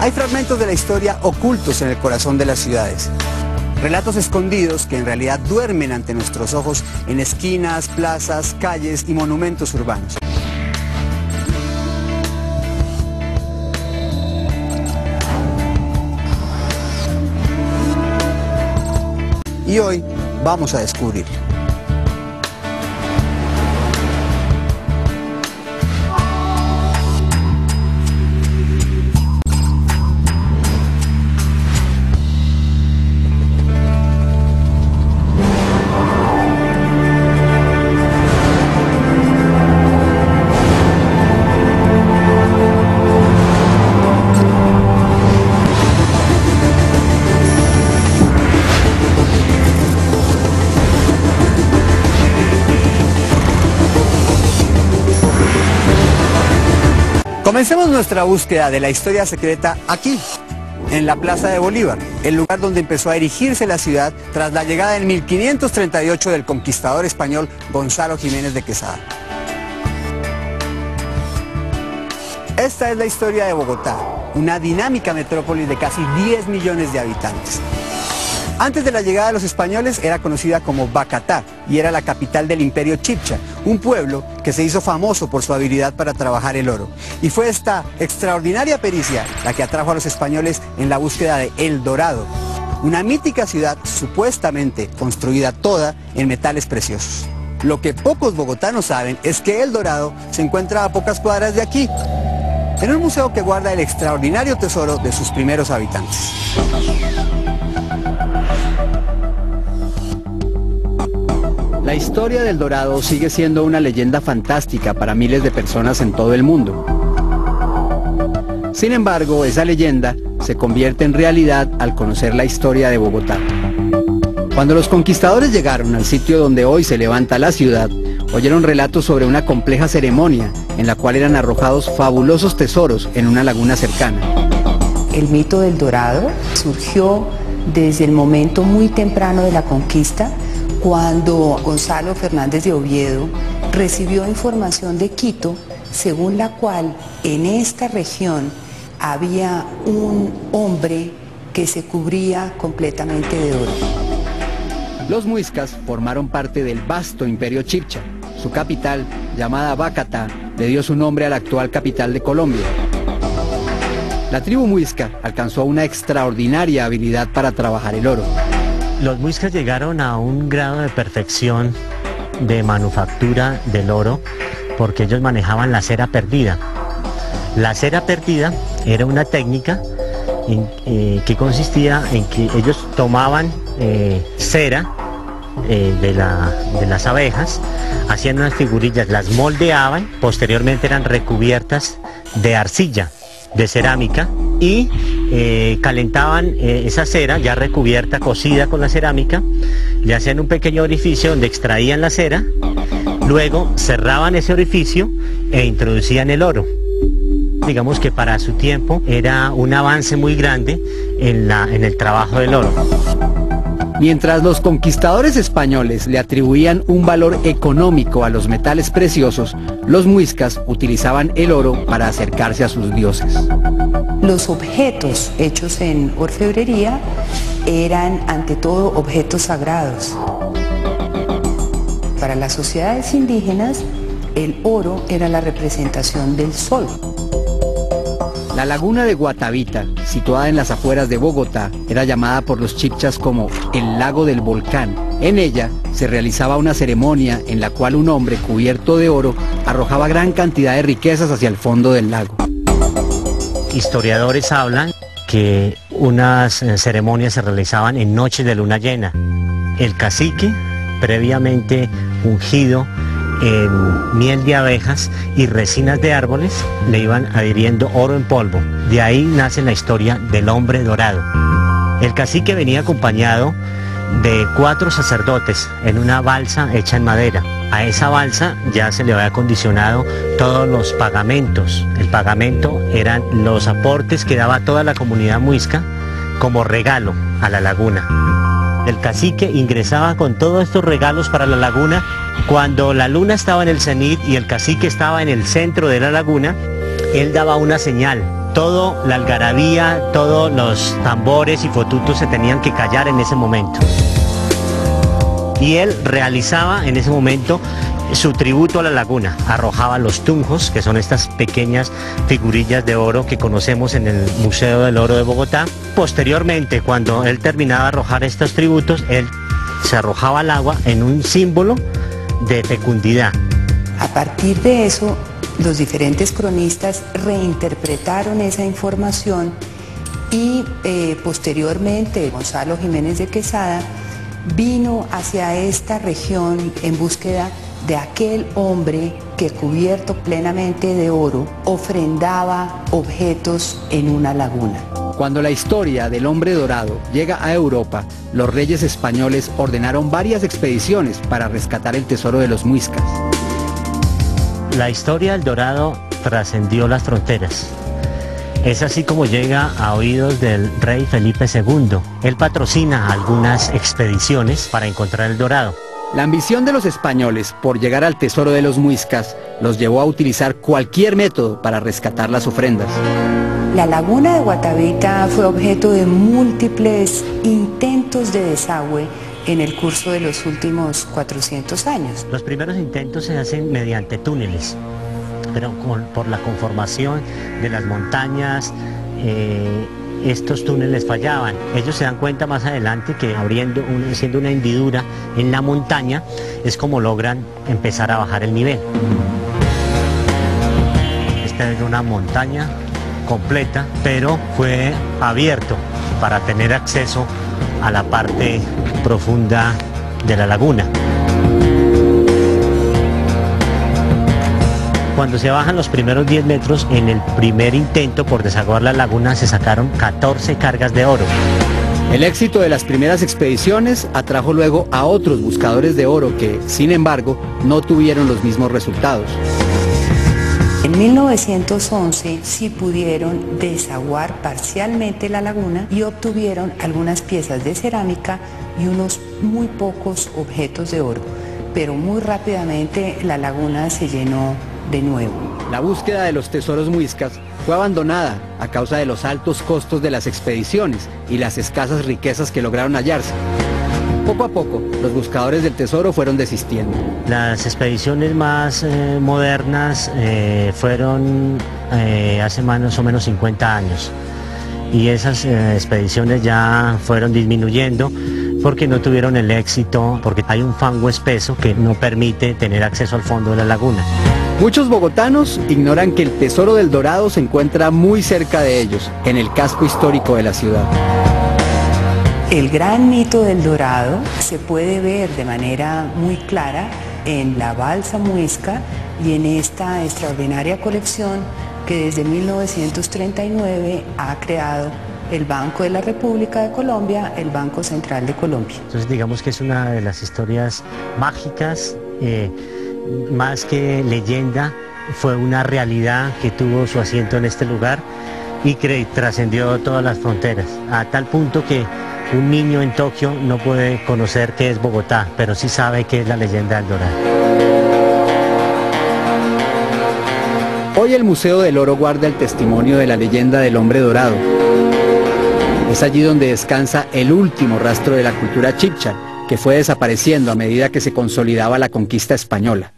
Hay fragmentos de la historia ocultos en el corazón de las ciudades. Relatos escondidos que en realidad duermen ante nuestros ojos en esquinas, plazas, calles y monumentos urbanos. Y hoy vamos a descubrirlo. Comencemos nuestra búsqueda de la historia secreta aquí, en la Plaza de Bolívar, el lugar donde empezó a erigirse la ciudad tras la llegada en 1538 del conquistador español Gonzalo Jiménez de Quesada. Esta es la historia de Bogotá, una dinámica metrópolis de casi 10 millones de habitantes. Antes de la llegada de los españoles era conocida como Bacatá y era la capital del imperio Chibcha, un pueblo que se hizo famoso por su habilidad para trabajar el oro. Y fue esta extraordinaria pericia la que atrajo a los españoles en la búsqueda de El Dorado, una mítica ciudad supuestamente construida toda en metales preciosos. Lo que pocos bogotanos saben es que El Dorado se encuentra a pocas cuadras de aquí, en un museo que guarda el extraordinario tesoro de sus primeros habitantes. La historia del Dorado sigue siendo una leyenda fantástica para miles de personas en todo el mundo. Sin embargo, esa leyenda se convierte en realidad al conocer la historia de Bogotá. Cuando los conquistadores llegaron al sitio donde hoy se levanta la ciudad, oyeron relatos sobre una compleja ceremonia en la cual eran arrojados fabulosos tesoros en una laguna cercana. El mito del Dorado surgió desde el momento muy temprano de la conquista, cuando Gonzalo Fernández de Oviedo recibió información de Quito, según la cual en esta región había un hombre que se cubría completamente de oro. Los muiscas formaron parte del vasto imperio Chibcha. Su capital, llamada Bacatá, le dio su nombre a la actual capital de Colombia. La tribu muisca alcanzó una extraordinaria habilidad para trabajar el oro. Los muiscas llegaron a un grado de perfección de manufactura del oro porque ellos manejaban la cera perdida. La cera perdida era una técnica que consistía en que ellos tomaban cera de las abejas, hacían unas figurillas, las moldeaban, posteriormente eran recubiertas de arcilla, de cerámica, y calentaban esa cera ya recubierta, cocida con la cerámica, le hacían un pequeño orificio donde extraían la cera, luego cerraban ese orificio e introducían el oro. Digamos que para su tiempo era un avance muy grande en el trabajo del oro. Mientras los conquistadores españoles le atribuían un valor económico a los metales preciosos, los muiscas utilizaban el oro para acercarse a sus dioses. Los objetos hechos en orfebrería eran ante todo objetos sagrados. Para las sociedades indígenas, el oro era la representación del sol. La laguna de Guatavita, situada en las afueras de Bogotá, era llamada por los chibchas como el lago del volcán. En ella se realizaba una ceremonia en la cual un hombre cubierto de oro arrojaba gran cantidad de riquezas hacia el fondo del lago. Historiadores hablan que unas ceremonias se realizaban en noches de luna llena. El cacique, previamente ungido en miel de abejas y resinas de árboles, le iban adhiriendo oro en polvo. De ahí nace la historia del hombre dorado. El cacique venía acompañado de 4 sacerdotes en una balsa hecha en madera. A esa balsa ya se le había acondicionado todos los pagamentos. El pagamento eran los aportes que daba toda la comunidad muisca como regalo a la laguna. El cacique ingresaba con todos estos regalos para la laguna. Cuando la luna estaba en el cenit y el cacique estaba en el centro de la laguna, él daba una señal toda la algarabía, todos los tambores y fotutos se tenían que callar en ese momento. Y él realizaba en ese momento su tributo a la laguna, arrojaba los tunjos, que son estas pequeñas figurillas de oro que conocemos en el Museo del Oro de Bogotá. Posteriormente, cuando él terminaba de arrojar estos tributos, él se arrojaba al agua en un símbolo de fecundidad. A partir de eso, los diferentes cronistas reinterpretaron esa información y posteriormente Gonzalo Jiménez de Quesada vino hacia esta región en búsqueda de aquel hombre que, cubierto plenamente de oro, ofrendaba objetos en una laguna. Cuando la historia del hombre dorado llega a Europa, los reyes españoles ordenaron varias expediciones para rescatar el tesoro de los muiscas. La historia del dorado trascendió las fronteras. Es así como llega a oídos del rey Felipe II. Él patrocina algunas expediciones para encontrar el dorado. La ambición de los españoles por llegar al tesoro de los muiscas los llevó a utilizar cualquier método para rescatar las ofrendas. La laguna de Guatavita fue objeto de múltiples intentos de desagüe en el curso de los últimos 400 años. Los primeros intentos se hacen mediante túneles, pero por la conformación de las montañas, estos túneles fallaban. Ellos se dan cuenta más adelante que haciendo una hendidura en la montaña es como logran empezar a bajar el nivel. Esta es una montaña completa, pero fue abierto para tener acceso a la parte profunda de la laguna. Cuando se bajan los primeros 10 metros, en el primer intento por desaguar la laguna se sacaron 14 cargas de oro. El éxito de las primeras expediciones atrajo luego a otros buscadores de oro que, sin embargo, no tuvieron los mismos resultados. En 1911 sí pudieron desaguar parcialmente la laguna y obtuvieron algunas piezas de cerámica y unos muy pocos objetos de oro, pero muy rápidamente la laguna se llenó de nuevo. La búsqueda de los tesoros muiscas fue abandonada a causa de los altos costos de las expediciones y las escasas riquezas que lograron hallarse. Poco a poco, los buscadores del tesoro fueron desistiendo. Las expediciones más modernas fueron hace más o menos 50 años y esas expediciones ya fueron disminuyendo porque no tuvieron el éxito, porque hay un fango espeso que no permite tener acceso al fondo de la laguna. Muchos bogotanos ignoran que el tesoro del Dorado se encuentra muy cerca de ellos, en el casco histórico de la ciudad. El gran mito del Dorado se puede ver de manera muy clara en la balsa muisca y en esta extraordinaria colección que desde 1939 ha creado el Banco de la República de Colombia, el Banco Central de Colombia. Entonces digamos que es una de las historias mágicas, más que leyenda, fue una realidad que tuvo su asiento en este lugar y que trascendió todas las fronteras, a tal punto que un niño en Tokio no puede conocer qué es Bogotá, pero sí sabe qué es la leyenda del Dorado. Hoy el Museo del Oro guarda el testimonio de la leyenda del hombre dorado. Es allí donde descansa el último rastro de la cultura chibcha, que fue desapareciendo a medida que se consolidaba la conquista española.